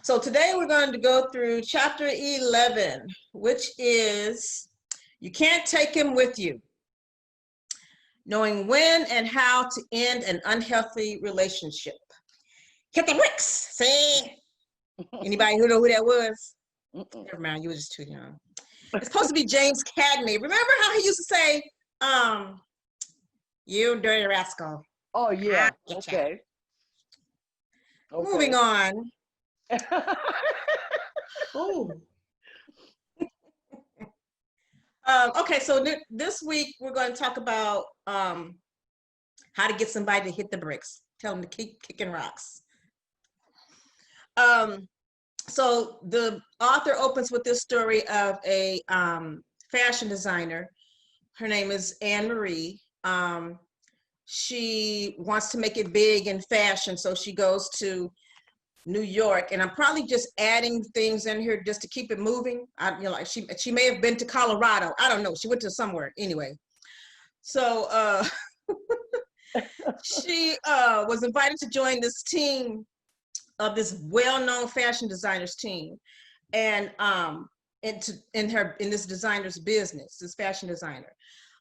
So today we're going to go through chapter 11, which is You Can't Take Him With You, knowing when and how to end an unhealthy relationship. Hit the bricks. See? Anybody who know who that was? Never mind, you were just too young. It's supposed to be James Cagney. Remember how he used to say, you dirty rascal. Oh yeah. Okay. Moving on. Ooh. Okay, so this week we're going to talk about how to get somebody to hit the bricks. Tell them to keep kicking rocks. So the author opens with this story of a fashion designer. Her name is Anne Marie. She wants to make it big in fashion, so she goes to New York, and I'm probably just adding things in here just to keep it moving. Like she may have been to Colorado. I don't know. She went to somewhere anyway. So she was invited to join this team of this well-known fashion designers team, and in this designer's business, this fashion designer,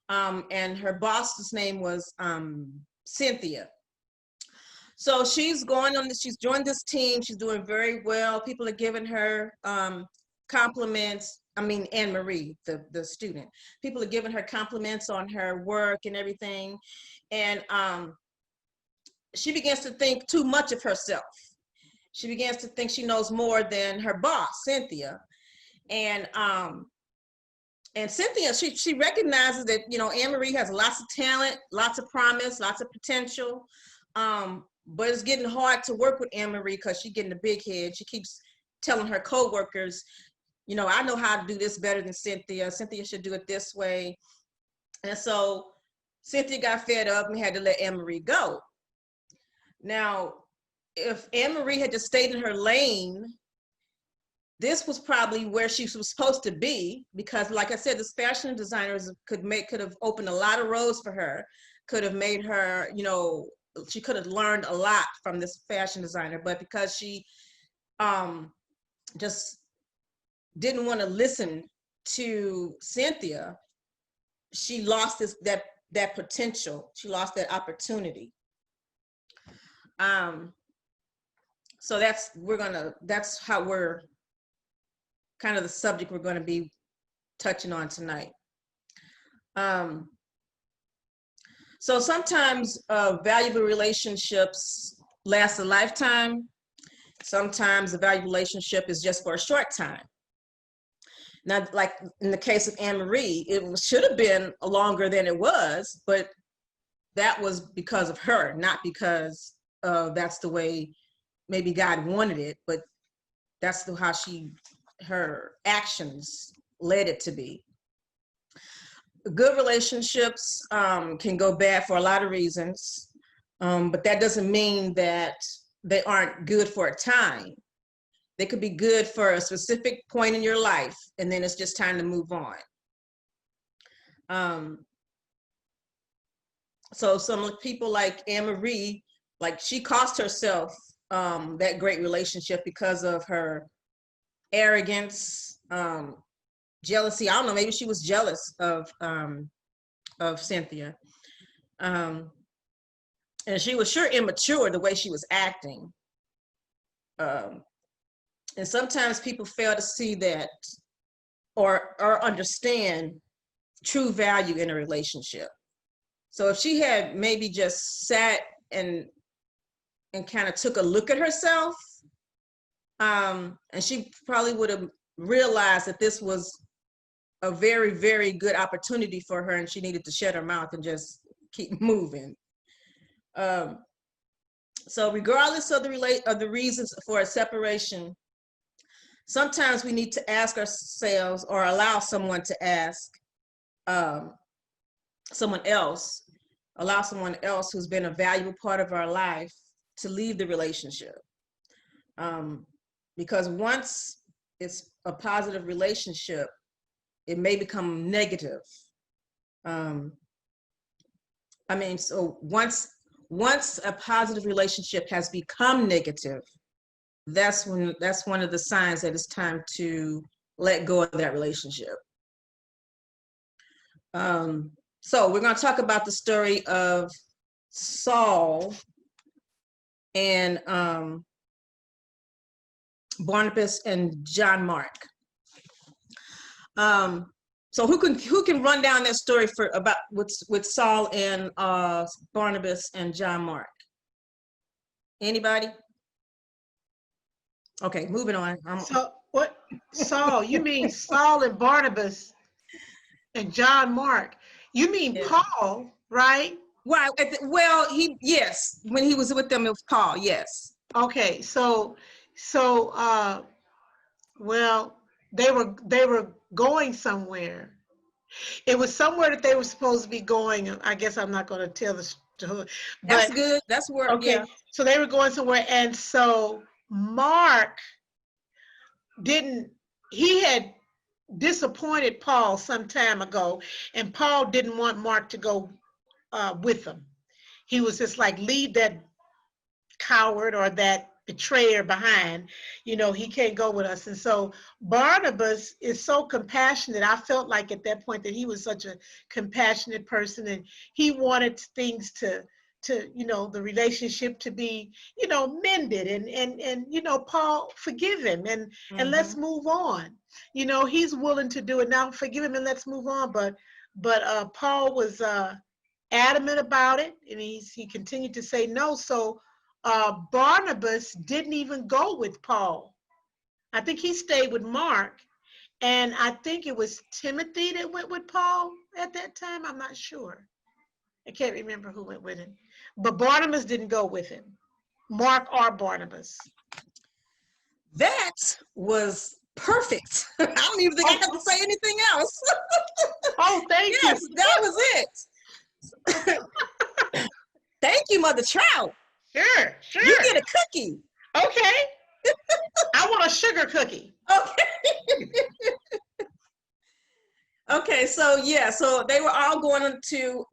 and her boss's name was Cynthia. So she's she's joined this team. She's doing very well. People are giving her compliments. I mean, Anne Marie, the student. People are giving her compliments on her work and everything. And she begins to think too much of herself. She begins to think she knows more than her boss, Cynthia. And Cynthia, she recognizes that, Anne Marie has lots of talent, lots of promise, lots of potential. But it's getting hard to work with Anne Marie because she's getting a big head. She keeps telling her coworkers, I know how to do this better than Cynthia. Cynthia should do it this way. And so Cynthia got fed up and had to let Anne Marie go. Now, if Anne Marie had just stayed in her lane, this was probably where she was supposed to be, because like I said, this fashion designers could have opened a lot of roads for her, could have made her, she could have learned a lot from this fashion designer. But because she just didn't want to listen to Cynthia, she lost that potential. She lost that opportunity. So that's how we're kind of the subject we're going to be touching on tonight. So sometimes valuable relationships last a lifetime. Sometimes a valuable relationship is just for a short time. Now, like in the case of Anne Marie, it should have been longer than it was, but that was because of her, not because that's the way maybe God wanted it, but that's how her actions led it to be. Good relationships can go bad for a lot of reasons, but that doesn't mean that they aren't good for a time. They could be good for a specific point in your life, and then it's just time to move on. So some people like Anne Marie, like she cost herself that great relationship because of her arrogance, jealousy. I don't know, maybe she was jealous of Cynthia. And she was sure immature the way she was acting. And sometimes people fail to see that or understand true value in a relationship. So if she had maybe just sat and kind of took a look at herself, and she probably would have realized that this was a very, very good opportunity for her, and she needed to shut her mouth and just keep moving. So regardless of the reasons for a separation, sometimes we need to ask ourselves, or allow someone to ask someone else who's been a valuable part of our life to leave the relationship. Because once it's a positive relationship, it may become negative. So once a positive relationship has become negative, that's one of the signs that it's time to let go of that relationship. So we're going to talk about the story of Saul and Barnabas and John Mark. So who can run down that story for about with Saul and Barnabas and John Mark? Anybody? Okay, moving on. So what? Saul? You mean Saul and Barnabas and John Mark? You mean Yeah. Paul, right? Well, yes, when he was with them, it was Paul. Yes. Okay, well, they were going somewhere. It was somewhere that they were supposed to be going. I guess I'm not going to tell the story, That's but good. That's where. okay. Yeah. So they were going somewhere, and so Mark he had disappointed Paul some time ago, and Paul didn't want Mark to go with him. He was just like, leave that coward or that betrayer behind. He can't go with us. And so Barnabas is so compassionate. I felt like at that point that he was such a compassionate person, and he wanted things to the relationship to be mended, and Paul, forgive him, and let's move on. He's willing to do it now. Forgive him and let's move on. But Paul was adamant about it, and he continued to say no. So Barnabas didn't even go with Paul. I think he stayed with Mark, and I think it was Timothy that went with Paul at that time. I'm not sure. I can't remember who went with him, but Barnabas didn't go with him. Mark or Barnabas. That was perfect. I don't even think I have to say anything else. Oh, thank you. Yes, that was it. Thank you, Mother Trout. Sure. You get a cookie. Okay. I want a sugar cookie. Okay. Okay, so yeah, so they were all going to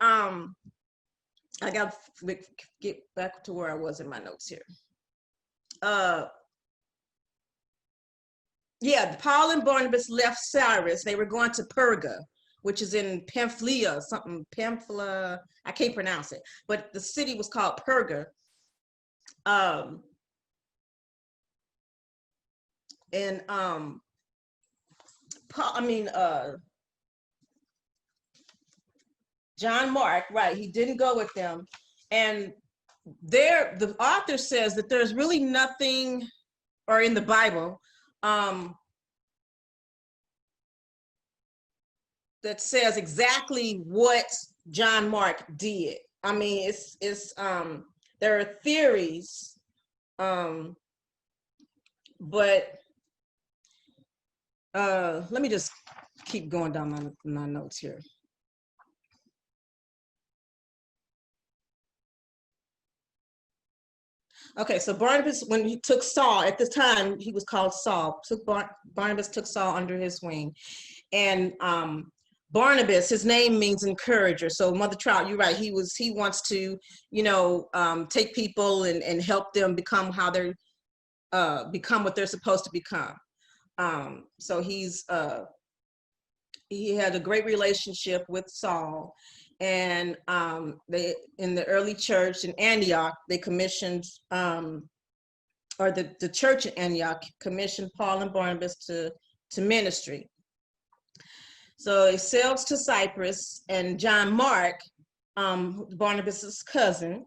I got to get back to where I was in my notes here. Yeah, Paul and Barnabas left Cyrus. They were going to Perga, which is in Pamphylia, Pamphylia, I can't pronounce it, but the city was called Perga. John Mark, right, he didn't go with them. And the author says that there's really nothing, or in the Bible, that says exactly what John Mark did. I mean, there are theories, but let me just keep going down my notes here. Okay, so Barnabas, when he took Saul, at the time he was called Saul, Barnabas took Saul under his wing. And Barnabas, his name means encourager. So Mother Trout, you're right. He wants to, take people and help them become become what they're supposed to become. So he had a great relationship with Saul. And they, in the early church in Antioch, they commissioned, or the church in Antioch commissioned Paul and Barnabas to ministry. So they sailed to Cyprus, and John Mark, Barnabas's cousin,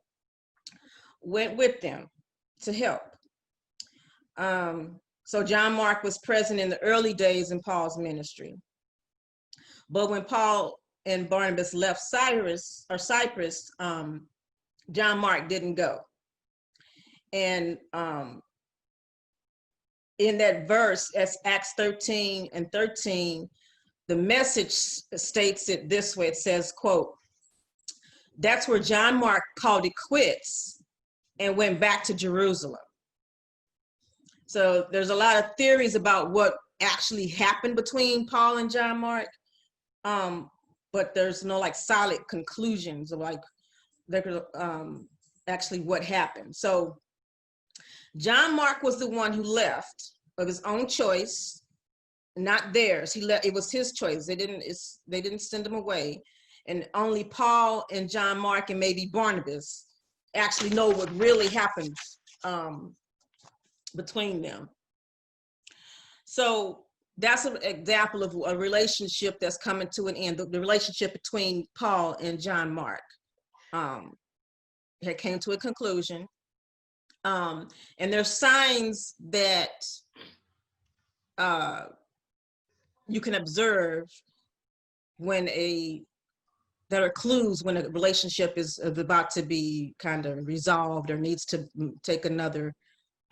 went with them to help. So John Mark was present in the early days in Paul's ministry. But when Paul and Barnabas left Cyprus, John Mark didn't go. And in that verse, as Acts 13:13, the Message states it this way. It says, quote, "That's where John Mark called it quits and went back to Jerusalem." So there's a lot of theories about what actually happened between Paul and John Mark, but there's no solid conclusions of actually what happened. So John Mark was the one who left of his own choice, not theirs. He left. It was his choice. They didn't send him away, and only Paul and John Mark and maybe Barnabas actually know what really happened between them. So that's an example of a relationship that's coming to an end. The relationship between Paul and John Mark had came to a conclusion. And there's signs that you can observe that are clues when a relationship is about to be kind of resolved or needs to take another.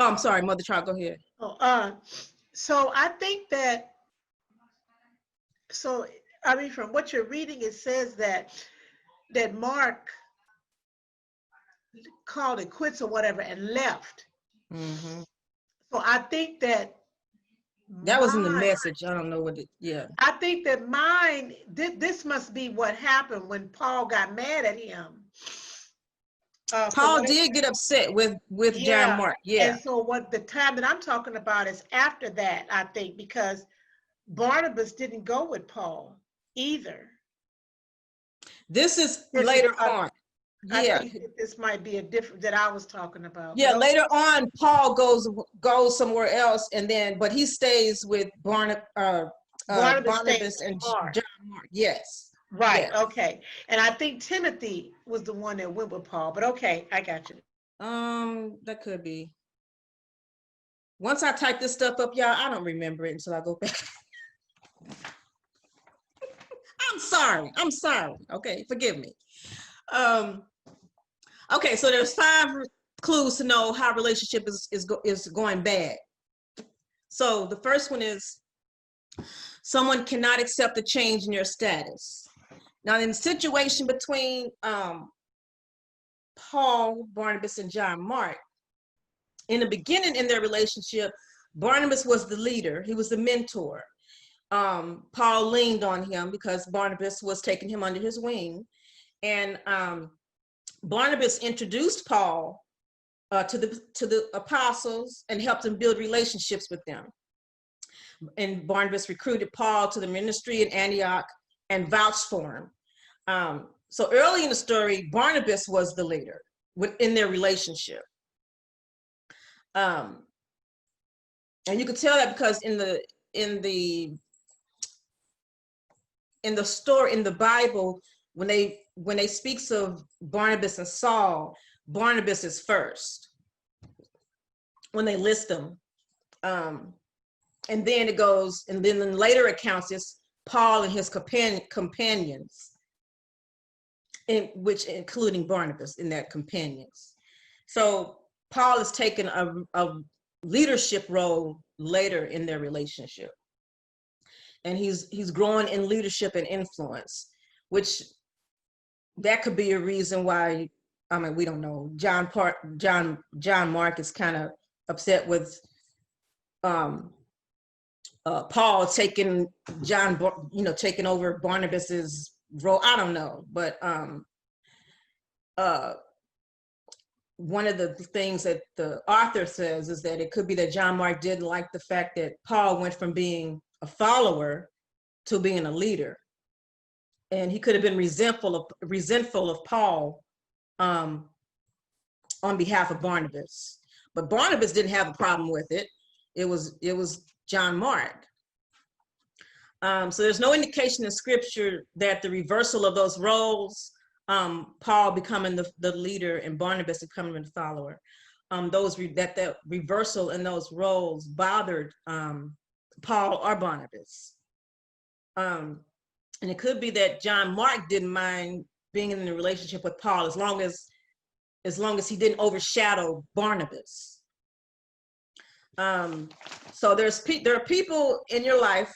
Oh, I'm sorry, Mother Child, go ahead. So I think that, I mean, from what you're reading, it says that Mark called it quits or whatever and left. Mm-hmm. So I think that was in the message. I don't know what it, yeah. I think that this must be what happened when Paul got mad at him. Paul did get upset with John Mark. Yeah. And so what the time that I'm talking about is after that, I think, because Barnabas didn't go with Paul either. This is later on. I think that this might be a different that I was talking about. Yeah, later on, Paul goes somewhere else, but he stays with Barnabas and John Mark. Yes. Right. Yes. Okay. And I think Timothy was the one that went with Paul. But okay, I got you. That could be. Once I type this stuff up, y'all, I don't remember it until I go back. I'm sorry. Okay, forgive me. Okay, so there's 5 clues to know how relationship is going bad. So the first one is someone cannot accept a change in your status. Now, in the situation between Paul, Barnabas, and John Mark, in the beginning in their relationship, Barnabas was the leader. He was the mentor. Paul leaned on him because Barnabas was taking him under his wing. And Barnabas introduced Paul to the apostles and helped him build relationships with them. And Barnabas recruited Paul to the ministry in Antioch and vouched for him. So early in the story, Barnabas was the leader in their relationship. And you could tell that because in the story in the Bible, when they speaks of Barnabas and Saul, Barnabas is first when they list them. And then it goes, and then in later accounts, it's Paul and his companions, including Barnabas in that companions. So Paul is taking a leadership role later in their relationship. And he's growing in leadership and influence, which that could be a reason why, I mean, we don't know. John Mark is kind of upset with Paul taking taking over Barnabas's role. I don't know, but one of the things that the author says is that it could be that John Mark didn't like the fact that Paul went from being a follower to being a leader, and he could have been resentful of Paul on behalf of Barnabas. But Barnabas didn't have a problem with it. It was John Mark. So there's no indication in scripture that the reversal of those roles, Paul becoming the leader and Barnabas becoming the follower, that reversal in those roles bothered Paul or Barnabas. And it could be that John Mark didn't mind being in a relationship with Paul as long as he didn't overshadow Barnabas. So there are people in your life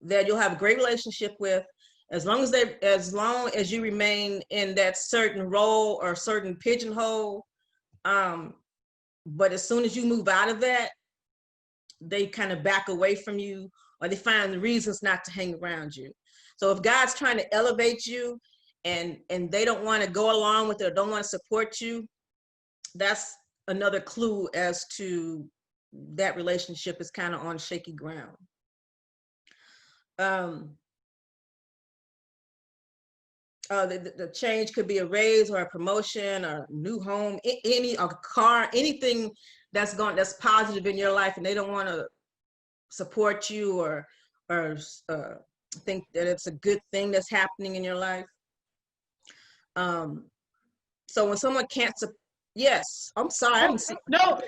that you'll have a great relationship with as long as you remain in that certain role or certain pigeonhole. But as soon as you move out of that, they kind of back away from you, or they find the reasons not to hang around you. So if God's trying to elevate you and they don't want to go along with it or don't want to support you, that's another clue as to that relationship is kind of on shaky ground. The change could be a raise or a promotion or a new home, a car, anything that's positive in your life, and they don't want to support you or think that it's a good thing that's happening in your life. So when someone can't, yes, I'm sorry, I didn't see. No,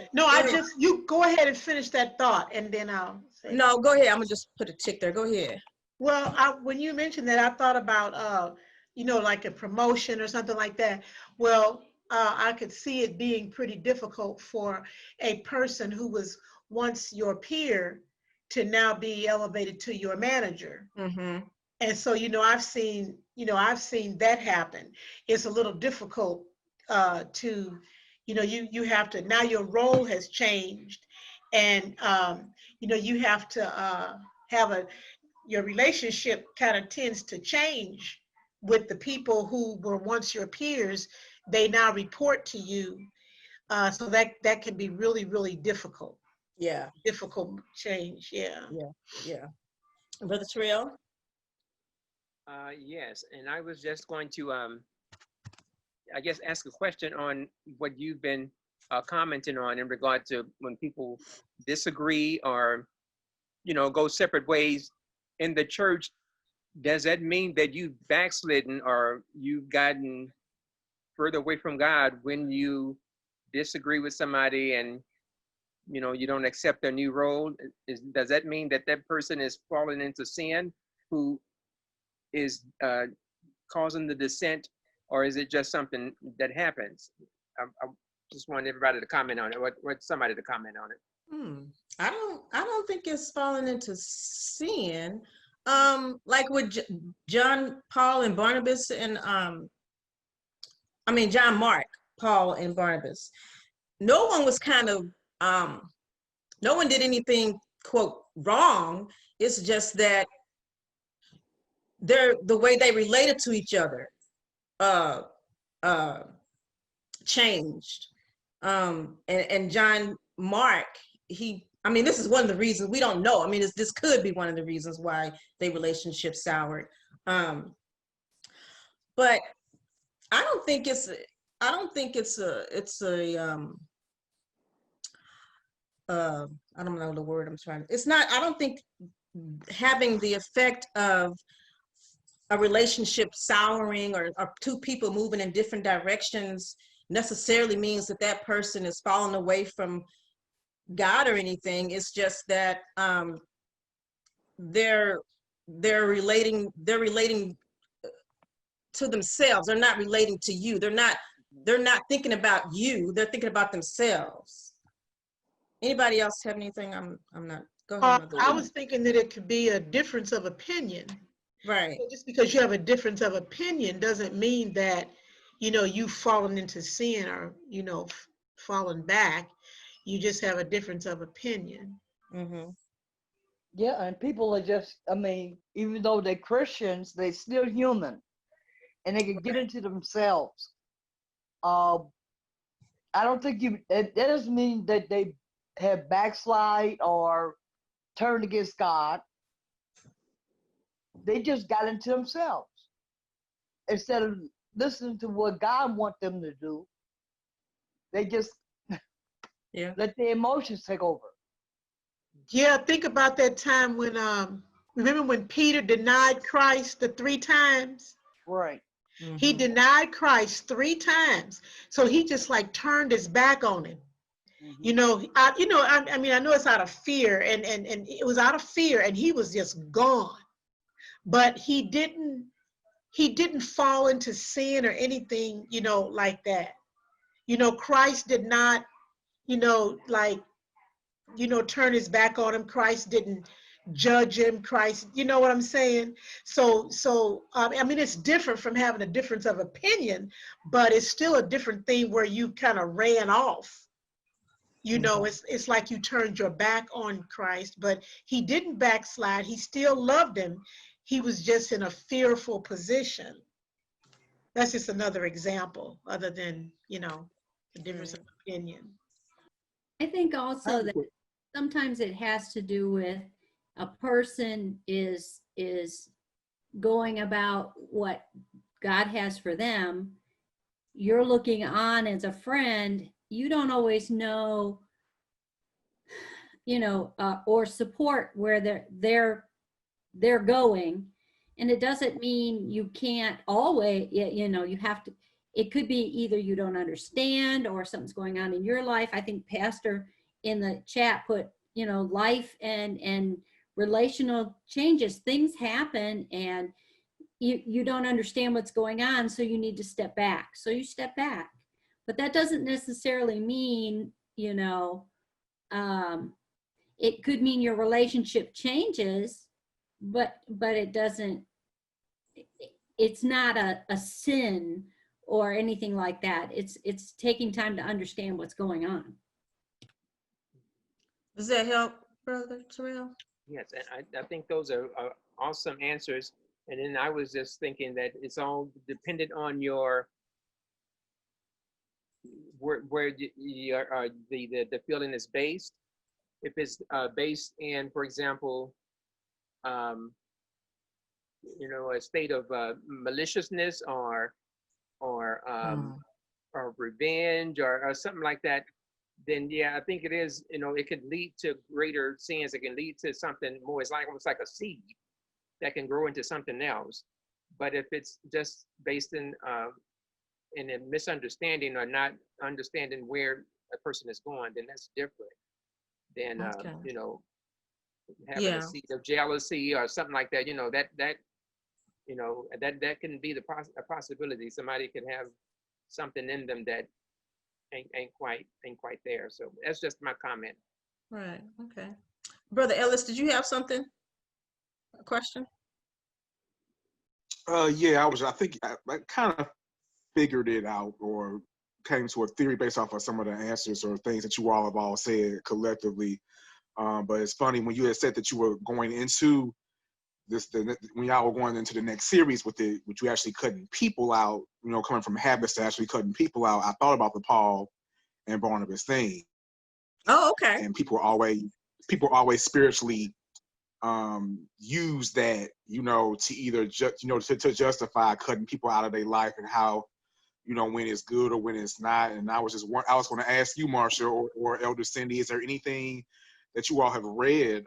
you go ahead and finish that thought, and then I'll say. No, go ahead. I'm gonna just put a tick there. Go ahead. Well, when you mentioned that, I thought about, like a promotion or something like that. Well, I could see it being pretty difficult for a person who was once your peer to now be elevated to your manager. Mm-hmm. And so, I've seen that happen. It's a little difficult to, you have to, now your role has changed, and, you have to have your relationship kind of tends to change with the people who were once your peers. They now report to you. So that can be really, really difficult. Yeah. Difficult change. Yeah. Yeah. Brother Terrell? Yes, and I was just going to, I guess, ask a question on what you've been commenting on in regard to when people disagree or, go separate ways in the church. Does that mean that you've backslidden or you've gotten further away from God when you disagree with somebody and, you don't accept their new role? Does that mean that that person is falling into sin who is causing the dissent, or is it just something that happens? I just want everybody to comment on it. What somebody to comment on it. I don't think it's falling into sin. Like with John, Paul, and Barnabas, and John, Mark, Paul, and Barnabas. No one was no one did anything, quote, wrong. It's just that the way they related to each other changed. And John Mark, this is one of the reasons, we don't know. This could be one of the reasons why their relationship soured. But I don't think it's I don't know the word I'm trying to, it's not, I don't think having the effect of a relationship souring or two people moving in different directions necessarily means that person is falling away from God or anything. It's just that they're relating to themselves. They're not relating to you. They're not thinking about you. They're thinking about themselves. Anybody else have anything? I'm not. Go ahead. I was thinking that it could be a difference of opinion. Right. So just because you have a difference of opinion doesn't mean that, you've fallen into sin or, fallen back. You just have a difference of opinion. Mm-hmm. Yeah, and people are just, even though they're Christians, they're still human. And they can get into themselves. I don't think that doesn't mean that they have backslide or turned against God. They just got into themselves. Instead of listening to what God wants them to do, they just let their emotions take over. Yeah, think about that time when, remember when Peter denied Christ the 3 times? Right. Mm-hmm. He denied Christ 3 times. So he just turned his back on him. Mm-hmm. I know it's out of fear, and it was out of fear, and he was just gone. But he didn't fall into sin or anything, like that. Christ did not, turn his back on him. Christ didn't judge him. Christ, you know what I'm saying? So it's different from having a difference of opinion, but it's still a different thing where you kind of ran off. It's like you turned your back on Christ, but he didn't backslide. He still loved him. He was just in a fearful position. That's just another example, other than, the difference of opinion. I think I also have a that quick- sometimes it has to do with a person is going about what God has for them. You're looking on as a friend. You don't always know, or support where they're going, and it doesn't mean you can't always. You have to. It could be either you don't understand or something's going on in your life. I think Pastor in the chat put, life and relational changes. Things happen, and you don't understand what's going on, so you need to step back. So you step back, but that doesn't necessarily mean, it could mean your relationship changes, but it doesn't. It's not a sin or anything like that. It's taking time to understand what's going on. Does that help, Brother Terrell? Yes, and I think those are awesome answers. And then I was just thinking that it's all dependent on your where the feeling is based. If it's based in, for example, a state of maliciousness or revenge or something like that, then yeah, I think it is. It could lead to greater sins. It can lead to something more. It's like almost like a seed that can grow into something else. But if it's just based in a misunderstanding or not understanding where a person is going, then that's different than Okay. having Yeah. a seed of jealousy or something like that. That can be a possibility. Somebody could have something in them that ain't quite there. So that's just my comment. Right. Okay. Brother Ellis, did you have something? A question? Yeah, I think I kind of figured it out or came to a theory based off of some of the answers or things that you all have all said collectively. But it's funny when you had said that you were going into when y'all were going into the next series with it, which you actually cutting people out, coming from habits to actually cutting people out. I thought about the Paul and Barnabas thing, Oh, okay. and people always spiritually use that, to either to justify cutting people out of their life and how, when it's good or when it's not. And I was going to ask you, Marsha or Elder Cindy, is there anything that you all have read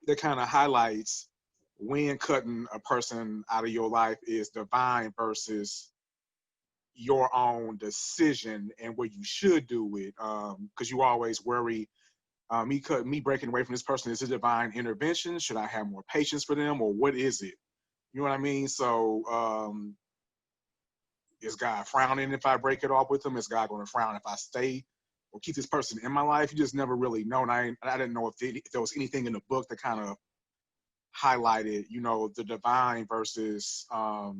that kind of highlights when cutting a person out of your life is divine versus your own decision and what you should do it? Because you always worry, me breaking away from this person, is a divine intervention? Should I have more patience for them, or what is it? You know what I mean? So is God frowning if I break it off with them? Is God going to frown if I stay or keep this person in my life? You just never really know. And I didn't know if there was anything in the book that kind of highlighted, the divine versus, I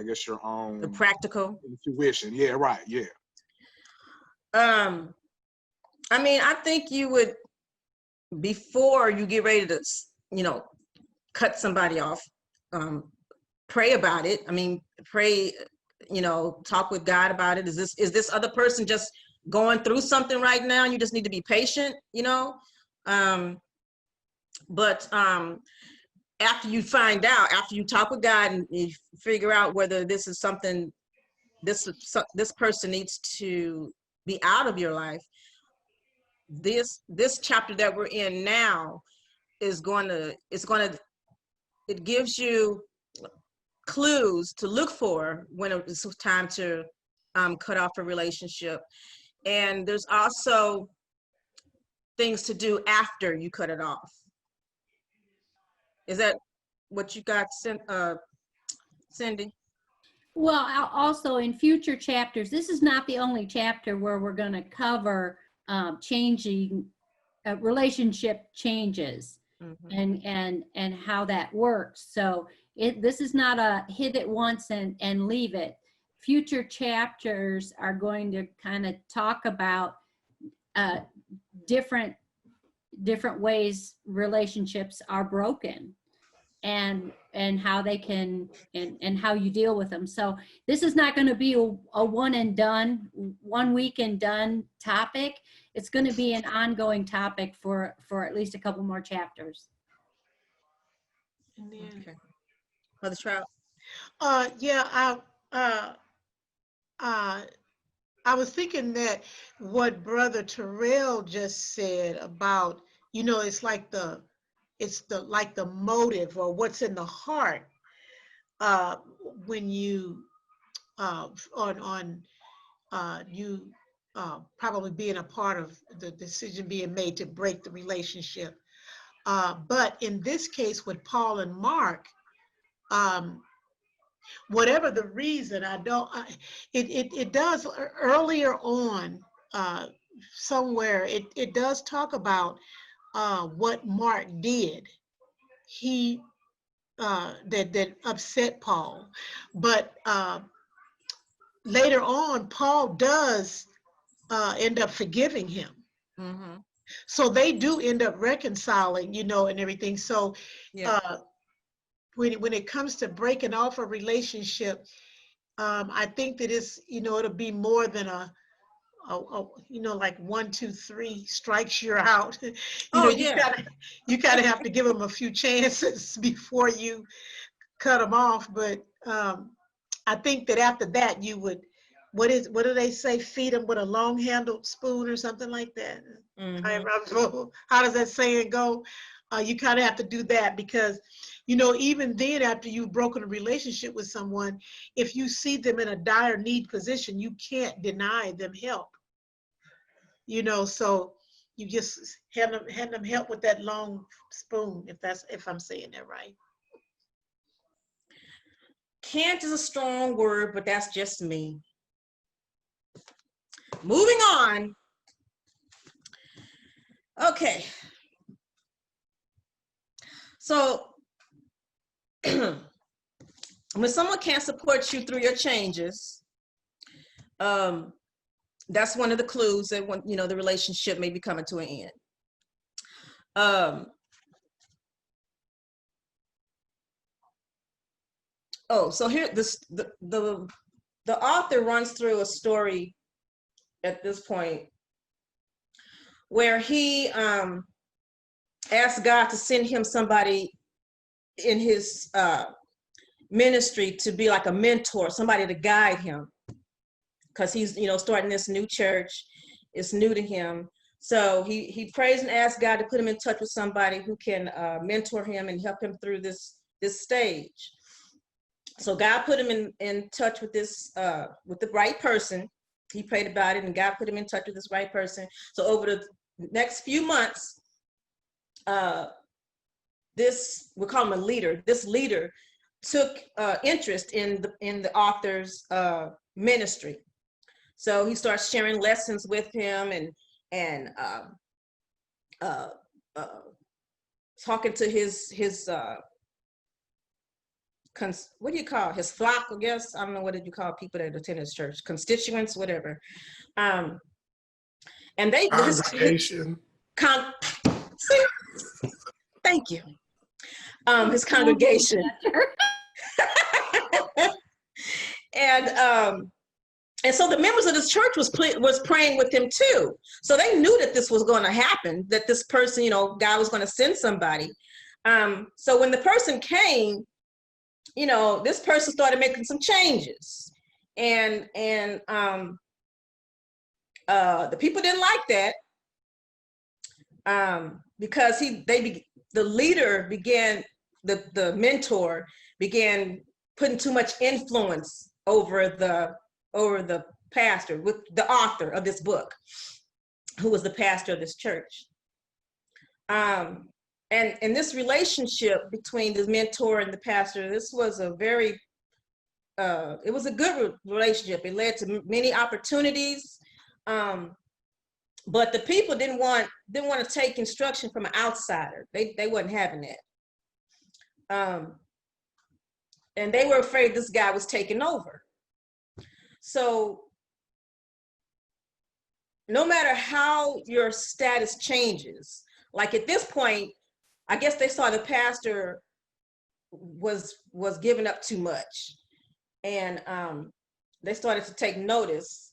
guess, your own The practical. intuition. Yeah, right. Yeah. I think you would, before you get ready to, cut somebody off, pray about it. Pray, talk with God about it. Is this other person just going through something right now? You just need to be patient, but after you find out, after you talk with God and you figure out whether this is something, this person needs to be out of your life, this chapter that we're in now it gives you clues to look for when it's time to cut off a relationship. And there's also things to do after you cut it off. Is that what you got, Cindy? Well, also in future chapters, this is not the only chapter where we're going to cover changing relationship changes and how that works. So this is not a hit it once and leave it. Future chapters are going to kind of talk about different ways relationships are broken. and how they can and how you deal with them. So this is not going to be a one and done, 1 week and done topic. It's going to be an ongoing topic for at least a couple more chapters. And then, Okay. Mother Trout. yeah, I was thinking that what Brother Terrell just said about, it's like like the motive or what's in the heart when you you probably being a part of the decision being made to break the relationship. But in this case with Paul and Mark, whatever the reason, it does earlier on somewhere, it does talk about what Mark did. He that upset Paul, but later on, Paul does end up forgiving him. Mm-hmm. So they do end up reconciling, and everything. So Yeah. when it comes to breaking off a relationship, I think that it'll be more than a like 1, 2, 3 strikes you're out. Oh, You yeah. gotta have to give them a few chances before you cut them off. But I think that after that, you would, what do they say? Feed them with a long-handled spoon or something like that. Mhm. How does that saying go? You kind of have to do that because, even then, after you've broken a relationship with someone, if you see them in a dire need position, you can't deny them help. So you just hand them help with that long spoon, if I'm saying that right. Can't is a strong word, but that's just me. Moving on. Okay. So when someone can't support you through your changes, that's one of the clues that when the relationship may be coming to an end. So here the author runs through a story at this point where he asked God to send him somebody in his ministry to be like a mentor, somebody to guide him, because he's starting this new church. It's new to him. So he prays and asks God to put him in touch with somebody who can mentor him and help him through this stage. So God put him in touch with with the right person. He prayed about it and God put him in touch with this right person. So over the next few months, we'll call him a leader. This leader took interest in the author's ministry. So he starts sharing lessons with him and talking to his what do you call his flock? I guess I don't know, what did you call people that attend his church? Constituents, whatever. And they congregation. Thank you. His congregation. And so the members of this church was praying with him too. So they knew that this was going to happen, that this person, God was going to send somebody. So when the person came, this person started making some changes, and the people didn't like that, because the mentor began putting too much influence over the pastor, with the author of this book, who was the pastor of this church. And this relationship between the mentor and the pastor, this was a very, it was a good relationship. It led to many opportunities, but the people didn't want to take instruction from an outsider. They wasn't having that, and they were afraid this guy was taking over. So no matter how your status changes, like at this point, I guess they saw the pastor was giving up too much, and they started to take notice,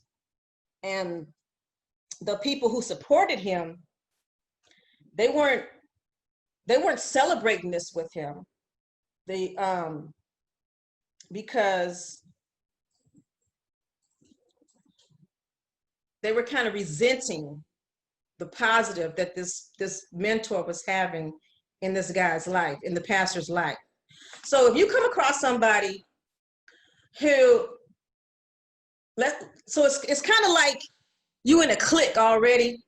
and the people who supported him, they weren't celebrating this with him. They because they were kind of resenting the positive that this mentor was having in this guy's life, in the pastor's life. So if you come across somebody who so it's kind of like you in a clique already.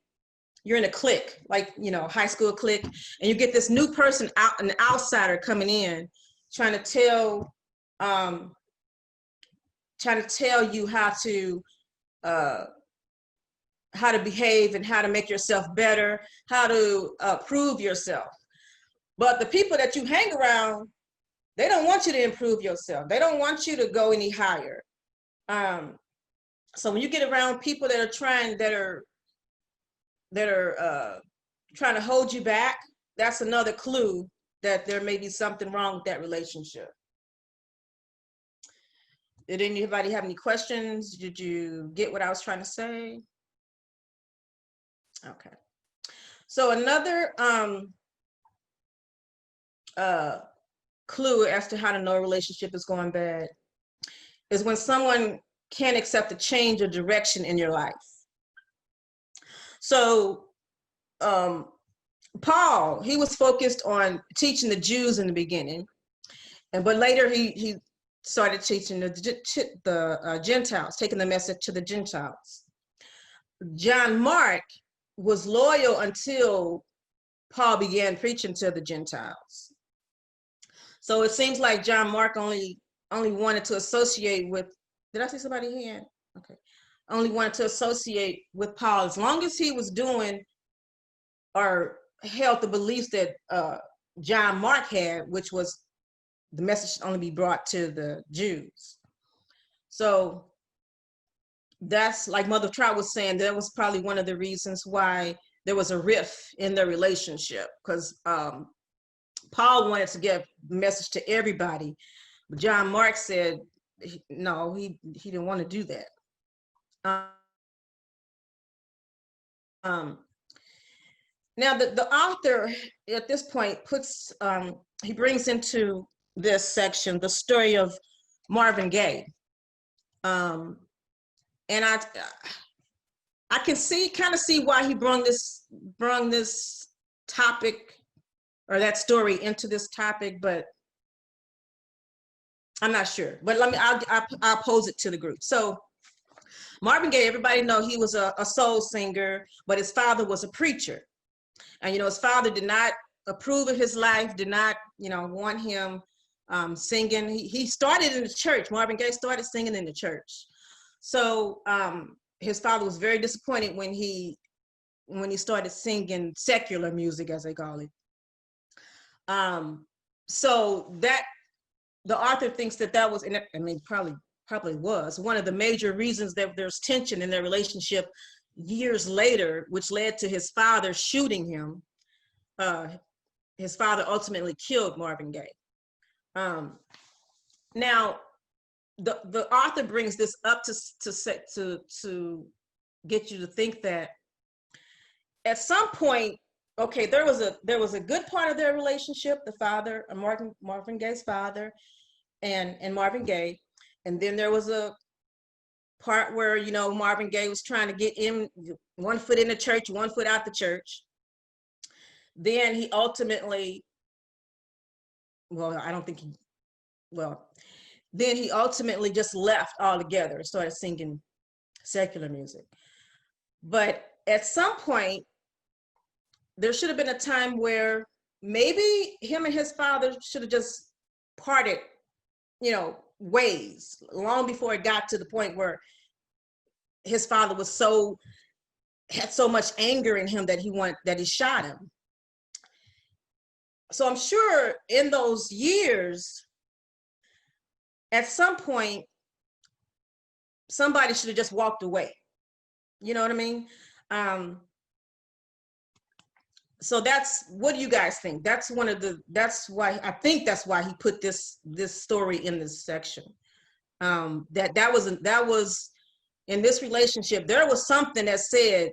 You're in a clique, like, you know, high school clique, and you get this new person out, an outsider coming in, trying to tell you how to behave and how to make yourself better, how to prove yourself. But the people that you hang around, they don't want you to improve yourself. They don't want you to go any higher. So when you get around people that are trying to hold you back, that's another clue that there may be something wrong with that relationship. Did anybody have any questions? Did you get what I was trying to say? Okay. So another clue as to how to know a relationship is going bad is when someone can't accept a change or direction in your life. So Paul, he was focused on teaching the Jews in the beginning, but later he started teaching the Gentiles, taking the message to the Gentiles. John Mark was loyal until Paul began preaching to the Gentiles. So it seems like John Mark only wanted to associate with, did I see somebody here? Okay. Only wanted to associate with Paul as long as he was doing or held the beliefs that John Mark had, which was the message should only be brought to the Jews. So that's, like Mother Trout was saying, that was probably one of the reasons why there was a rift in their relationship, because Paul wanted to give the message to everybody, but John Mark said no, he didn't want to do that. Now the author at this point puts he brings into this section the story of Marvin Gaye, and I can kind of see why he brung this topic or that story into this topic, but I'm not sure. But I'll pose it to the group. So Marvin Gaye, everybody know he was a soul singer, but his father was a preacher. And, you know, his father did not approve of his life, did not, you know, want him singing. He started in the church. Marvin Gaye started singing in the church. So his father was very disappointed when he started singing secular music, as they call it. So that the author thinks that was, and I mean, probably was one of the major reasons that there's tension in their relationship years later, which led to his father shooting him. His father ultimately killed Marvin Gaye. Now, the author brings this up to get you to think that at some point, okay, there was a good part of their relationship, the father, Marvin Gaye's father, and Marvin Gaye, and then there was a part where, you know, Marvin Gaye was trying to get in, one foot in the church, one foot out the church. Then he ultimately, then he ultimately just left altogether and started singing secular music. But at some point, there should have been a time where maybe him and his father should have just parted, you know, ways, long before it got to the point where his father had so much anger in him that he shot him. So I'm sure in those years, at some point, somebody should have just walked away. You know what I mean? So what do you guys think? That's why I think that's why he put this story in this section. That was in this relationship, there was something that said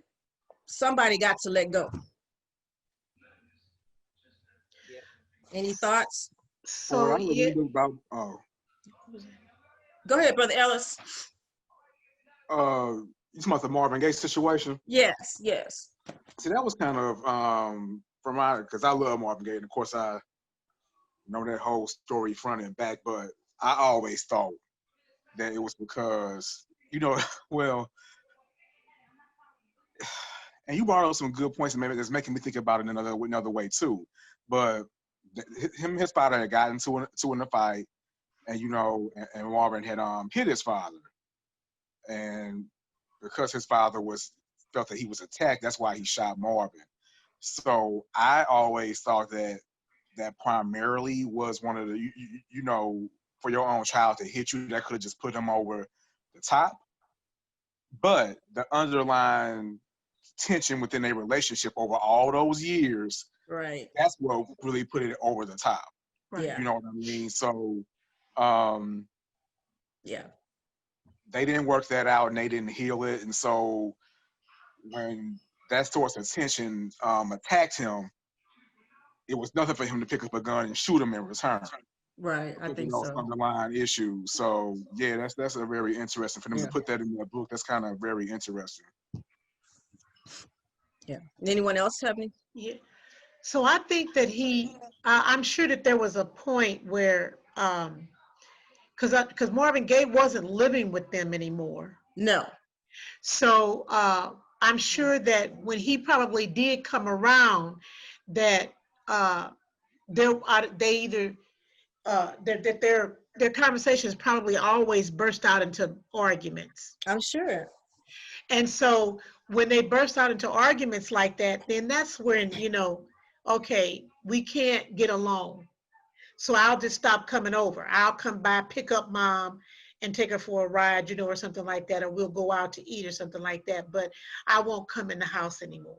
somebody got to let go. Any thoughts? Well, So I yeah, remember about Go ahead, Brother Ellis. you talking about the Marvin Gaye situation? Yes, yes. See, that was kind of from my, because I love Marvin Gaye, and of course I know that whole story front and back, but I always thought that it was because, well, and you brought up some good points, and maybe that's making me think about it another way too. But him and his father had gotten into a fight, and and Marvin had hit his father, and because his father felt that he was attacked, that's why he shot Marvin. So I always thought that primarily was one of the for your own child to hit you, that could have just put him over the top. But the underlying tension within a relationship over all those years, Right. that's what really put it over the top. right. Yeah. You know what I mean? So Yeah. they didn't work that out, and they didn't heal it. And so when that source of tension attacked him, it was nothing for him to pick up a gun and shoot him in return. Right. I think Those so. underlying issues. So yeah, that's a very interesting for them Yeah. to put that in their book. That's kind of very interesting. Yeah. Anyone else have any? Yeah. So I think that I'm sure that there was a point where, because Marvin Gaye wasn't living with them anymore. No. So I'm sure that when he probably did come around, that their conversations probably always burst out into arguments. I'm sure. And so when they burst out into arguments like that, then that's when, okay, we can't get along. So I'll just stop coming over. I'll come by, pick up mom and take her for a ride, or something like that, or we'll go out to eat or something like that, but I won't come in the house anymore.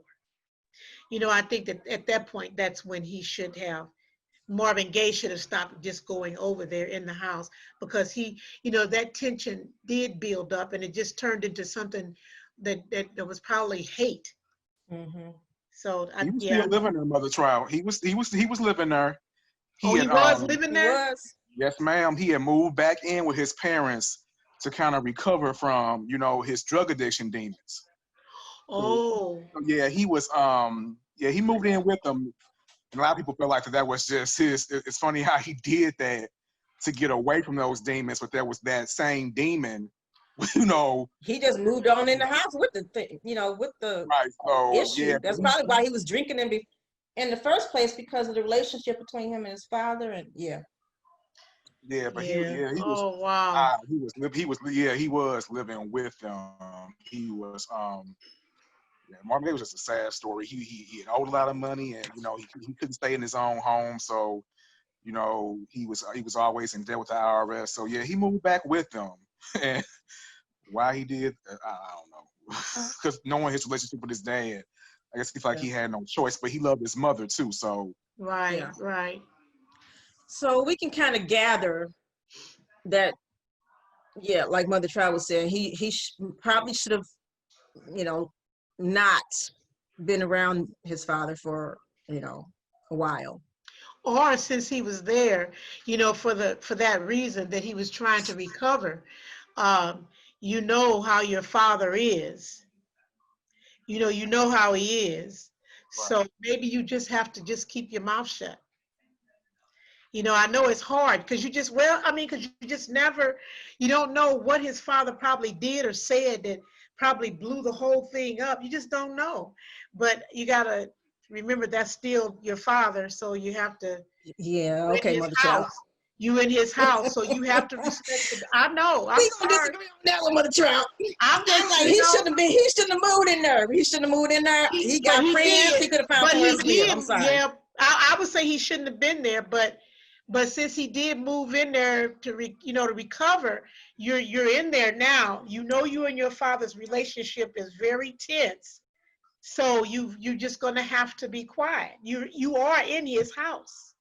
I think that at that point, that's when Marvin Gaye should have stopped just going over there in the house, because that tension did build up, and it just turned into something that was probably hate. Mm-hmm. So He was still living there, Mother Trial. He was living there. He was living He there? was. Yes, ma'am. He had moved back in with his parents to kind of recover from, his drug addiction demons. Oh. So, yeah, he was he moved in with them. And a lot of people feel like that was just it's funny how he did that to get away from those demons, but there was that same demon, He just moved on in the house with the thing, with the right. So issue. yeah, That's probably why he was drinking in the first place, because of the relationship between him and his father. And he was Oh, wow. he was living with them. He was Marvin Gaye was just a sad story. He had owed a lot of money, and he couldn't stay in his own home, so he was always in debt with the IRS. So yeah, he moved back with them, and why he did, I don't know, because knowing his relationship with his dad, I guess he felt like he had no choice, but he loved his mother too. So Right, Yeah. right. so we can kind of gather that, like Mother Trial was saying, he probably should have, not been around his father for, a while. Or since he was there, for that reason that he was trying to recover, you know how your father is. You know how he is. Right. So maybe you just have to just keep your mouth shut. I know it's hard because because you just never, you don't know what his father probably did or said that probably blew the whole thing up. You just don't know. But you got to remember that's still your father. So you have to, Yeah. in Okay, his Mother Trial. house, you in his house. So you have to respect it. I know. I'm We gonna sorry. disagree on that one, Mother Trial. I'm I'm just, like, he shouldn't have moved in there. He shouldn't have moved in there. He but got he friends. did. He could have found But somewhere he else to live. I'm did. sorry. Yeah, I would say he shouldn't have been there. But since he did move in there to recover, you're in there now. You and your father's relationship is very tense. So you just gonna have to be quiet. You are in his house,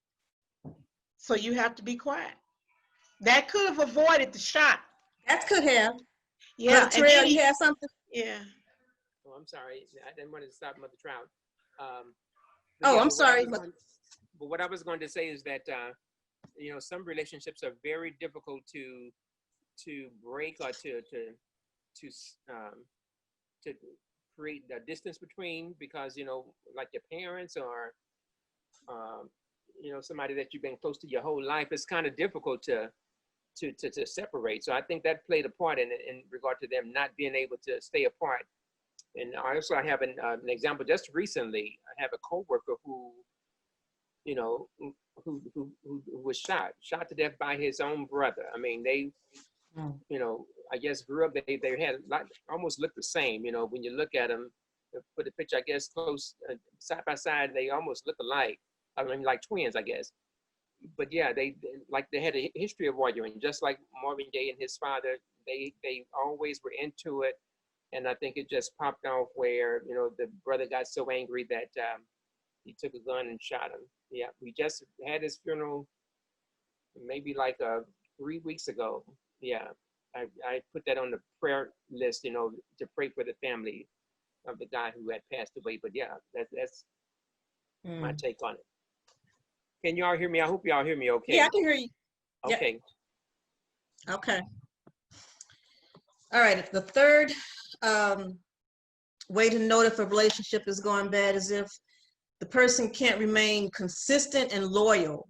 so you have to be quiet. That could have avoided the shot. That could have. Yeah, Brother and Terrell, then you have something? yeah. Oh, I'm sorry. I didn't want to stop Mother Trout. But Oh, yeah, I'm but what I sorry. was going- but what I was going to say is that some relationships are very difficult to break or to create the distance between, because like your parents or somebody that you've been close to your whole life. It's kind of difficult to separate. So I think that played a part in regard to them not being able to stay apart. And also I have an example just recently. I have a coworker who was shot to death by his own brother. I mean, they I guess grew up, they had like almost looked the same. When you look at them, put the picture, I guess, close side by side, they almost look alike. I mean, like twins, I guess. But yeah, they had a history of arguing, just like Marvin Gaye and his father. They always were into it, and I think it just popped off where the brother got so angry that he took a gun and shot him. Yeah, we just had his funeral maybe like 3 weeks ago. Yeah, I put that on the prayer list, to pray for the family of the guy who had passed away. But yeah, that's my take on it. Can y'all hear me? I hope y'all hear me okay. Yeah, I can hear you. Yep. Okay. Okay. All right. The third way to know if a relationship is going bad is if the person can't remain consistent and loyal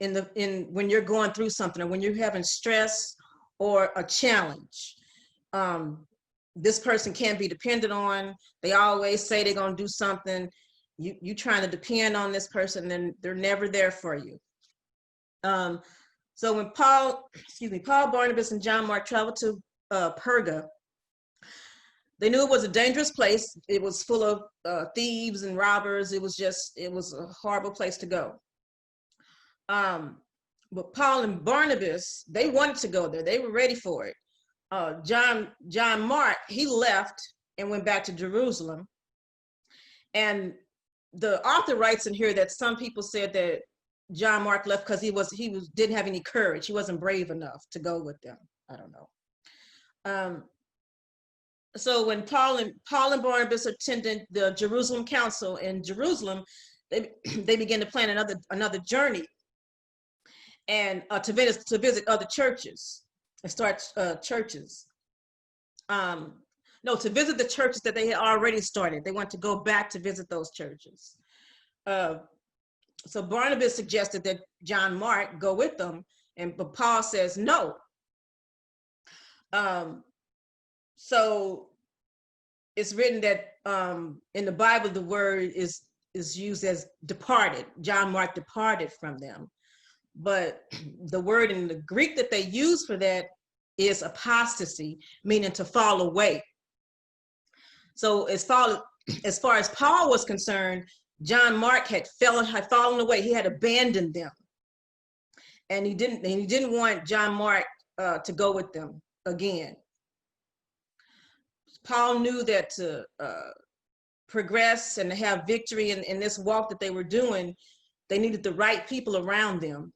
when you're going through something, or when you're having stress or a challenge. This person can't be depended on. They always say they're going to do something. You trying to depend on this person, and they're never there for you. So when Paul, Barnabas, and John Mark traveled to Perga, they knew it was a dangerous place. It was full of thieves and robbers. It was a horrible place to go. But Paul and Barnabas, they wanted to go there. They were ready for it. John Mark, he left and went back to Jerusalem. And the author writes in here that some people said that John Mark left because he didn't have any courage. He wasn't brave enough to go with them. I don't know. So when Paul and Barnabas attended the Jerusalem Council in Jerusalem, they began to plan another journey, and to visit other churches and start churches. No, to visit the churches that they had already started. They want to go back to visit those churches. So Barnabas suggested that John Mark go with them, but Paul says no. So it's written that in the Bible, the word is used as departed. John Mark departed from them. But the word in the Greek that they use for that is apostasy, meaning to fall away. So as far as Paul was concerned, John Mark had fallen away. He had abandoned them, and he didn't want John Mark to go with them again. Paul knew that to progress and to have victory in this walk that they were doing, they needed the right people around them.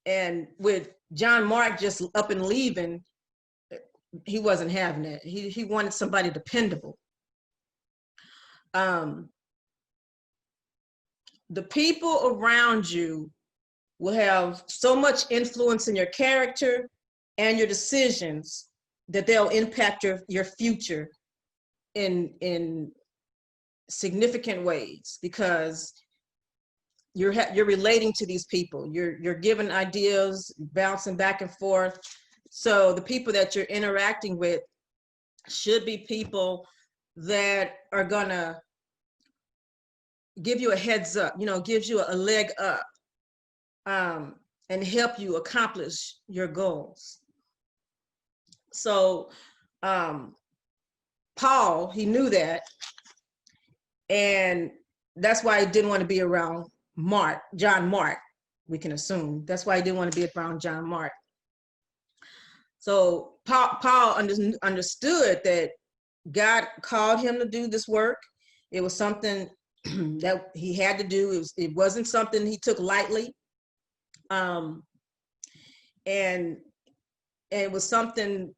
And with John Mark just up and leaving, he wasn't having it. He wanted somebody dependable. The people around you will have so much influence in your character and your decisions that they'll impact your future in significant ways, because you're relating to these people. You're giving ideas, bouncing back and forth. So the people that you're interacting with should be people that are gonna give you a heads up, gives you a leg up, and help you accomplish your goals. So Paul, he knew that, and that's why he didn't want to be around John Mark, we can assume. That's why he didn't want to be around John Mark. So Paul understood that God called him to do this work. It was something that he had to do. It wasn't something he took lightly. And it was something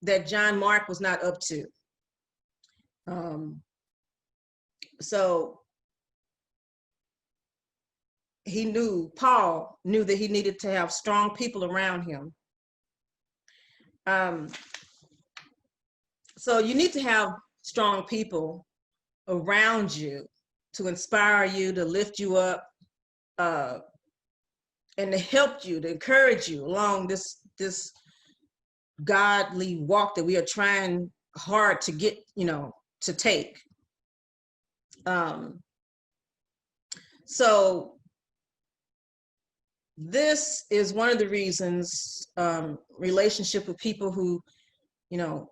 that John Mark was not up to. So Paul knew that he needed to have strong people around him. So you need to have strong people around you to inspire you, to lift you up, and to help you, to encourage you along this godly walk that we are trying hard to get, to take. So this is one of the reasons relationship with people who,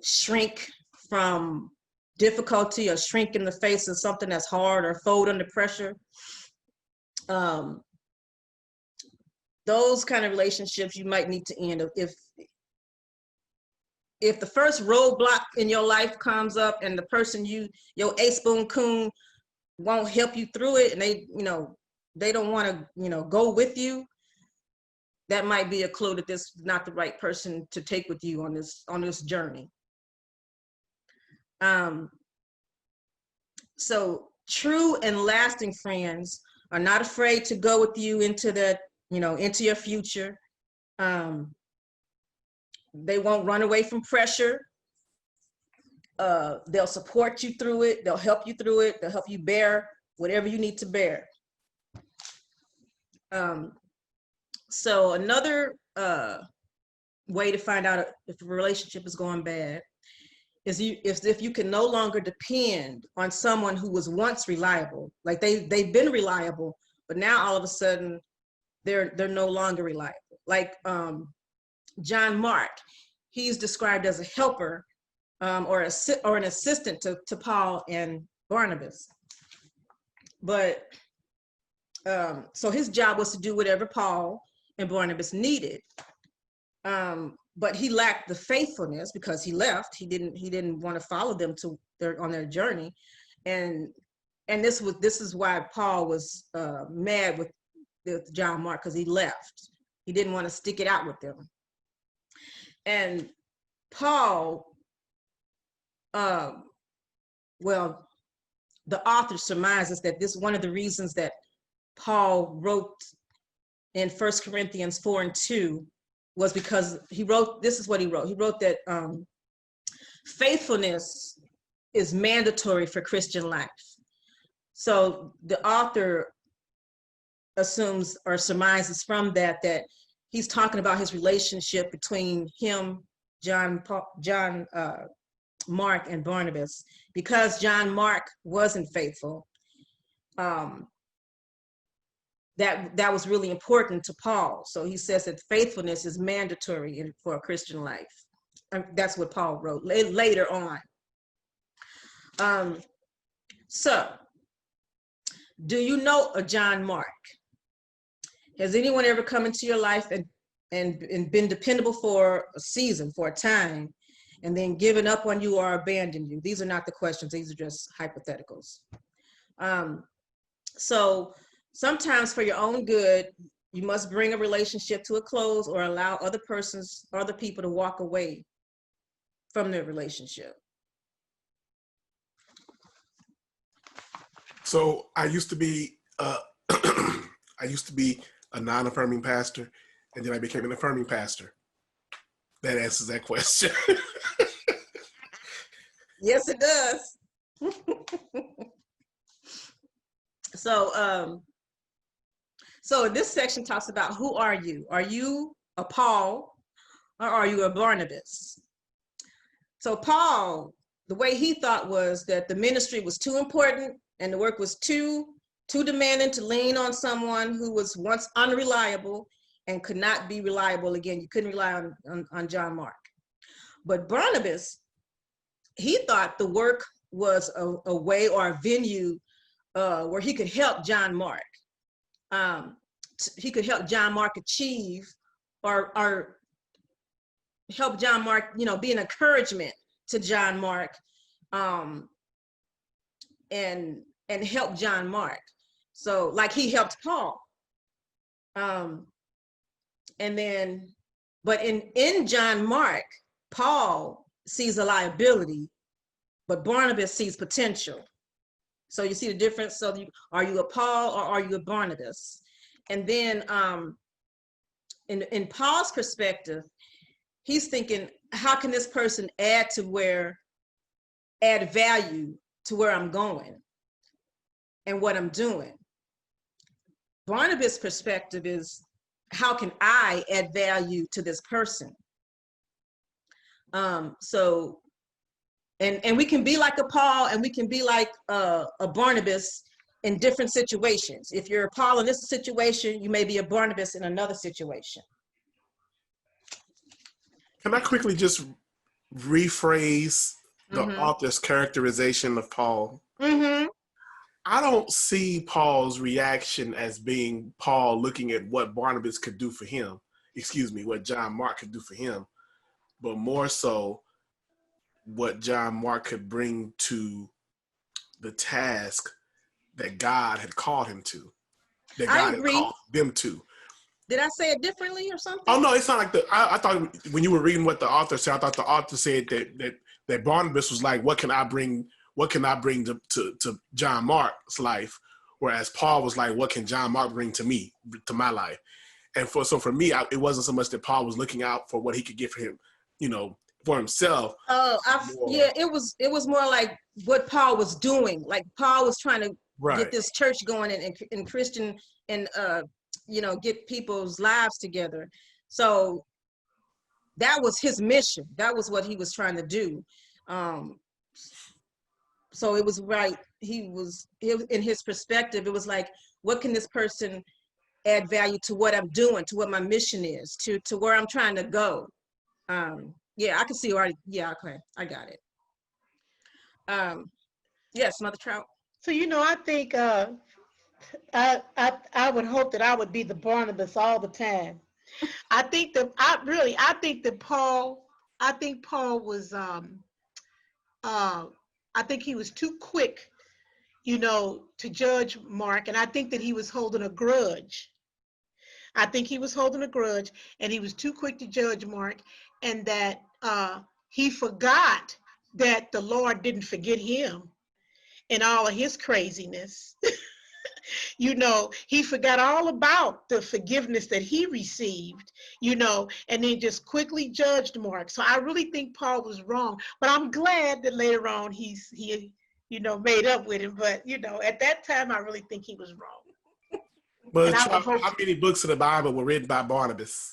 shrink from difficulty or shrink in the face of something that's hard or fold under pressure. Those kind of relationships you might need to end. If the first roadblock in your life comes up and the person your ace boon coon won't help you through it, and they don't want to, go with you, that might be a clue that this is not the right person to take with you on this journey. So true and lasting friends are not afraid to go with you into into your future. They won't run away from pressure. They'll support you through it. They'll help you through it. They'll help you bear whatever you need to bear. So another way to find out if a relationship is going bad is if you can no longer depend on someone who was once reliable. Like they've been reliable, but now all of a sudden they're no longer reliable. Like John Mark, he's described as a helper or an assistant to Paul and Barnabas. But so his job was to do whatever Paul and Barnabas needed. But he lacked the faithfulness because he left. He didn't want to follow them on their journey, and this is why Paul was mad with John Mark, because he left. He didn't want to stick it out with them. And Paul, well, the author surmises that this is one of the reasons that Paul wrote in 1 Corinthians 4:2 was because this is what he wrote. He wrote that faithfulness is mandatory for Christian life. So the author assumes or surmises from that he's talking about his relationship between him, John Mark, and Barnabas. Because John Mark wasn't faithful, that was really important to Paul. So he says that faithfulness is mandatory for a Christian life. That's what Paul wrote later on. So, do you know a John Mark? Has anyone ever come into your life and been dependable for a season, for a time, and then given up on you or abandoned you? These are not the questions. These are just hypotheticals. So sometimes for your own good, you must bring a relationship to a close or allow other people to walk away from their relationship. So I used to be a non-affirming pastor, and then I became an affirming pastor. That answers that question. Yes, it does. So this section talks about, who are you? Are you a Paul or are you a Barnabas? So Paul, the way he thought was that the ministry was too important and the work was too demanding to lean on someone who was once unreliable and could not be reliable again. You couldn't rely on John Mark. But Barnabas, he thought the work was a way or a venue where he could help John Mark. He could help John Mark achieve or help John Mark, be an encouragement to John Mark, and help John Mark. So like he helped Paul. And then, but in John Mark, Paul sees a liability, but Barnabas sees potential. So you see the difference. So are you a Paul or are you a Barnabas? And then in Paul's perspective, he's thinking, how can this person add value to where I'm going and what I'm doing? Barnabas' perspective is, how can I add value to this person? So, and we can be like a Paul and we can be like a Barnabas in different situations. If you're a Paul in this situation, you may be a Barnabas in another situation. Can I quickly just rephrase the author's characterization of Paul? Mm-hmm. I don't see Paul's reaction as being Paul looking at what Barnabas could do for him, what John Mark could do for him, but more so what John Mark could bring to the task that God had called him to, that God had called them to. Did I say it differently or something? Oh no, it's not like I thought when you were reading what the author said, I thought the author said that Barnabas was like, what can I bring to John Mark's life? Whereas Paul was like, what can John Mark bring to me, to my life? And for me, it wasn't so much that Paul was looking out for what he could get for him, for himself. Oh, yeah, it was more like what Paul was doing. Like Paul was trying to get this church going and Christian and get people's lives together. So that was his mission. That was what he was trying to do. So it was right. In his perspective, it was like, what can this person add value to what I'm doing, to what my mission is, to where I'm trying to go? Yeah, I can see already. Yeah, okay, I got it. Yes, Mother Trout. So I think I would hope that I would be the Barnabas all the time. I think that Paul was I think he was too quick, to judge Mark, and I think that he was holding a grudge. I think he was holding a grudge, and he was too quick to judge Mark, and that he forgot that the Lord didn't forget him in all of his craziness. He forgot all about the forgiveness that he received, and then just quickly judged Mark. So I really think Paul was wrong, but I'm glad that later on he made up with him. But, at that time, I really think he was wrong. But how many books of the Bible were written by Barnabas?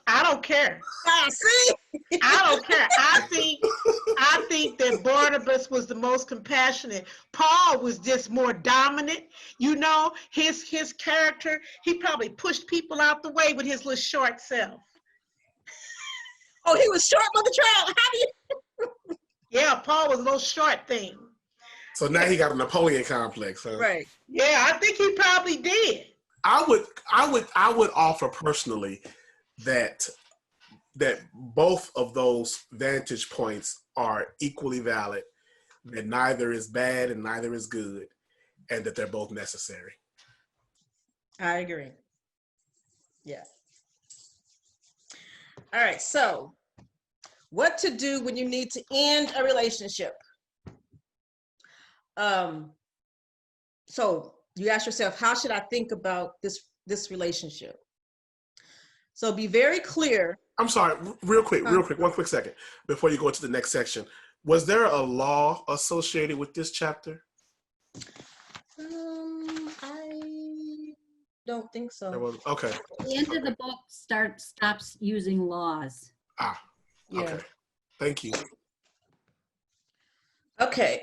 I don't care. See? I don't care. I think that Barnabas was the most compassionate. Paul was just more dominant. His character, he probably pushed people out the way with his little short self. Oh, he was short, Mother Trout. How do you? Yeah, Paul was a little short thing. So now he got a Napoleon complex, huh? Right. Yeah, I think he probably did. I would offer personally that both of those vantage points are equally valid, that neither is bad and neither is good, and that they're both necessary. I agree. Yeah. All right, so what to do when you need to end a relationship? So you ask yourself, how should I think about this relationship? So be very clear. I'm sorry, real quick, 1 quick second before you go to the next section. Was there a law associated with this chapter? I don't think so. Okay. The end of the book stops using laws. Yeah. Okay. Thank you. Okay.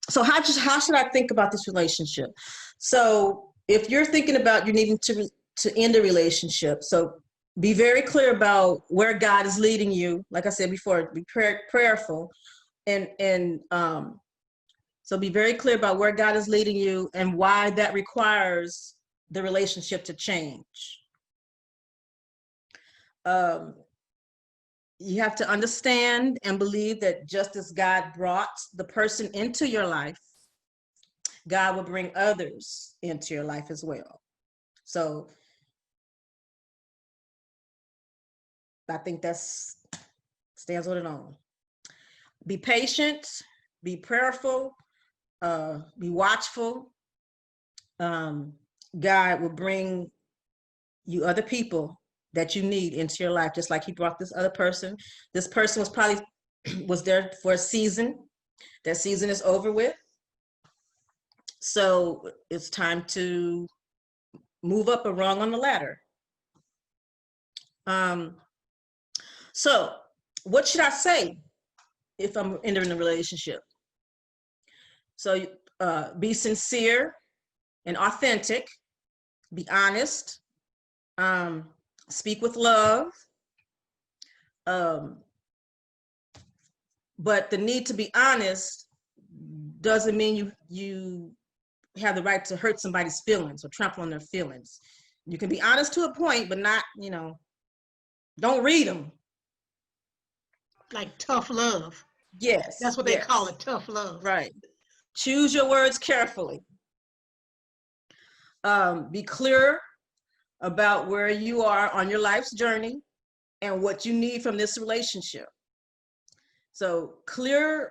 So how should I think about this relationship? So if you're thinking about you needing to end a relationship, so be very clear about where God is leading you. Like I said before, be prayerful, and so be very clear about where God is leading you and why that requires the relationship to change. you have to understand and believe that just as God brought the person into your life, God will bring others into your life as well. So I think that's stands on it on. Be patient, be prayerful, be watchful. God will bring you other people that you need into your life, just like he brought this other person. This person was probably was there for a season. That season is over with. So it's time to move up a rung on the ladder. So what should I say if I'm entering a relationship? So be sincere and authentic, be honest, speak with love. But the need to be honest doesn't mean you have the right to hurt somebody's feelings or trample on their feelings. You can be honest to a point, but not, don't read them. Like tough love. Yes. That's what they call it, tough love. Right. Choose your words carefully. Be clear about where you are on your life's journey and what you need from this relationship. So clearly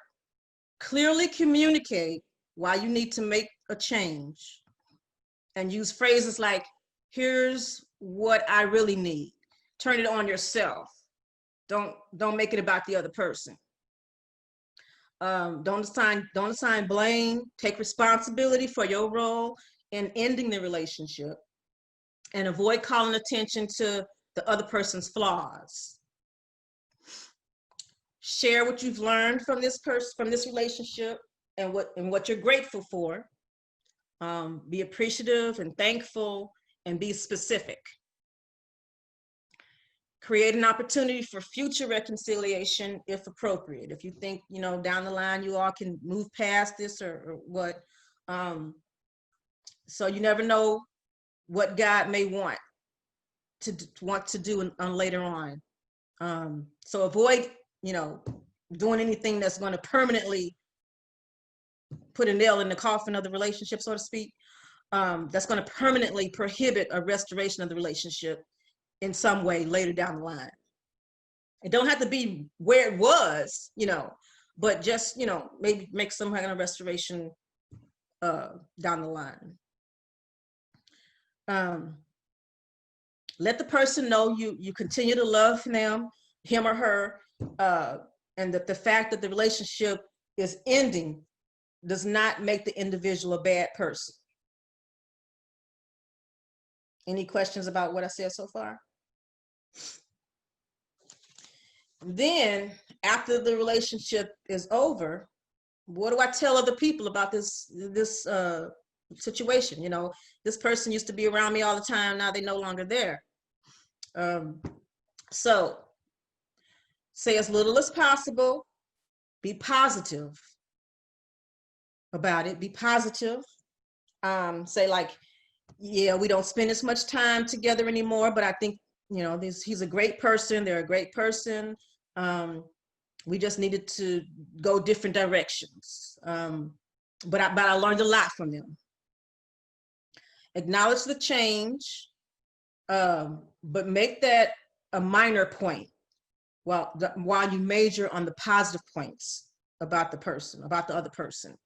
communicate why you need to make a change, and use phrases like, here's what I really need. Turn it on yourself. Don't make it about the other person. Don't assign blame. Take responsibility for your role in ending the relationship, and avoid calling attention to the other person's flaws. Share what you've learned from this relationship, and what you're grateful for. Be appreciative and thankful, and be specific. Create an opportunity for future reconciliation if appropriate. If you think, down the line you all can move past this or what. So you never know what God may want to do later on. So avoid, doing anything that's going to permanently put a nail in the coffin of the relationship, so to speak. That's going to permanently prohibit a restoration of the relationship in some way later down the line. It don't have to be where it was, but just, maybe make some kind of restoration down the line. Let the person know you continue to love him or her, and that the fact that the relationship is ending does not make the individual a bad person. Any questions about what I said so far? Then, after the relationship is over, what do I tell other people about this situation? This person used to be around me all the time. Now they're no longer there. So, say as little as possible. Be positive about it. Be positive. Say like, yeah, we don't spend as much time together anymore, but I think, he's a great person. They're a great person. We just needed to go different directions. But I learned a lot from them. Acknowledge the change, but make that a minor point while you major on the positive points about the other person.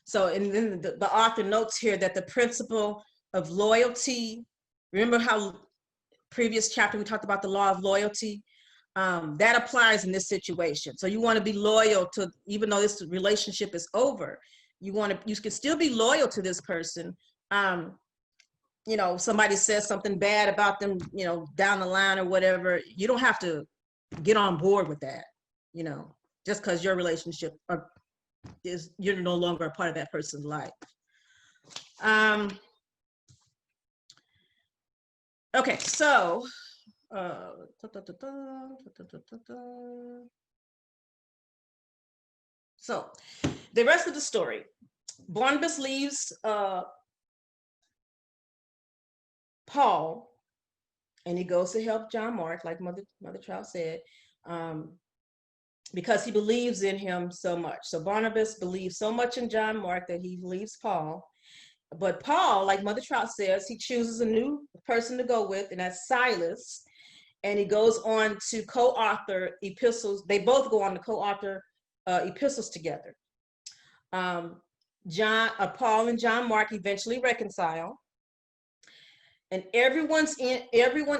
So, and then the author notes here that the principle of loyalty, remember how previous chapter we talked about the law of loyalty? That applies in this situation. So you want to be loyal to, even though this relationship is over, you can still be loyal to this person. Somebody says something bad about them, down the line or whatever, you don't have to get on board with that, just because your relationship you're no longer a part of that person's life. Okay, so so the rest of the story, Barnabas leaves Paul and he goes to help John Mark, like Mother Trout said, because he believes in him so much. So Barnabas believes so much in John Mark that he leaves Paul. But Paul, like Mother Trout says, he chooses a new person to go with, and that's Silas. And he goes on to co-author epistles. They both go on to co-author epistles together. Paul and John Mark eventually reconcile. And everyone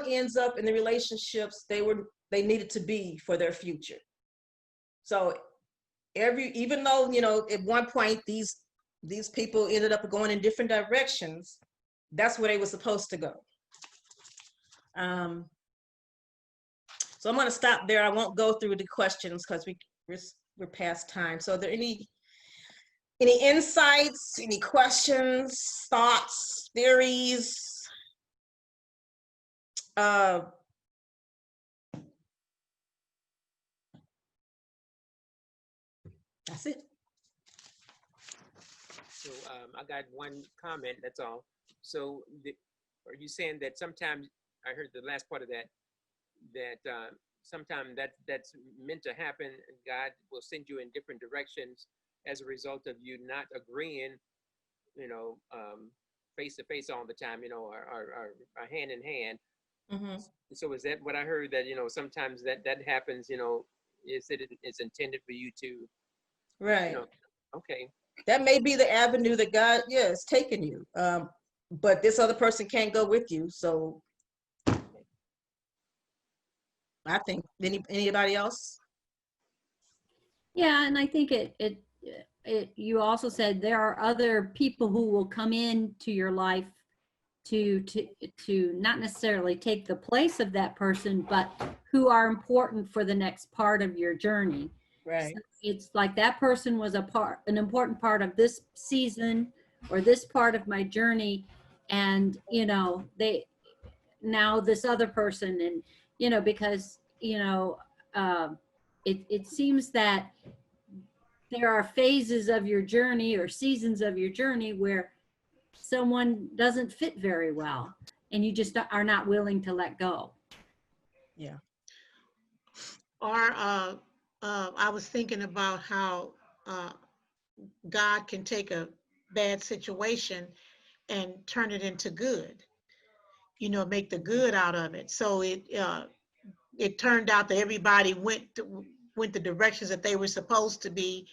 ends up in the relationships they needed to be for their future. So even though, you know, at one point these people ended up going in different directions, that's where they were supposed to go. So I'm going to stop there. I won't go through the questions because we're past time. So are there any insights, any questions, thoughts, theories? That's it. So I got one comment, that's all. So are you saying that sometimes, I heard the last part of that sometimes that's meant to happen, and God will send you in different directions as a result of you not agreeing, you know, face to face all the time, you know, or hand in hand. Mm-hmm. So is that what I heard, that, you know, sometimes that happens, you know, it's intended for you to, Right. you know, okay. That may be the avenue that God, is taking you. But this other person can't go with you. So I think anybody else? Yeah, and I think you also said there are other people who will come into your life to not necessarily take the place of that person, but who are important for the next part of your journey. Right. So it's like that person was an important part of this season or this part of my journey, and you know, now this other person, and you know, because you know, it seems that there are phases of your journey or seasons of your journey where someone doesn't fit very well, and you just are not willing to let go. Yeah. Or I was thinking about how God can take a bad situation and turn it into good, you know, make the good out of it. So it turned out that everybody went the directions that they were supposed to be.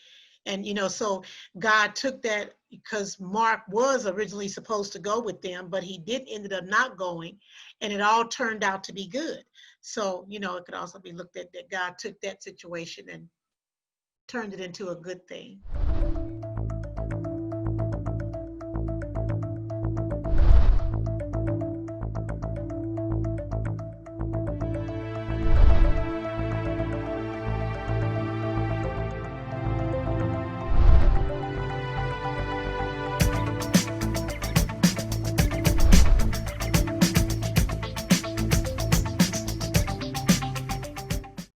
And, you know, so God took that, because Mark was originally supposed to go with them, but he ended up not going, and it all turned out to be good. So, you know, it could also be looked at that God took that situation and turned it into a good thing.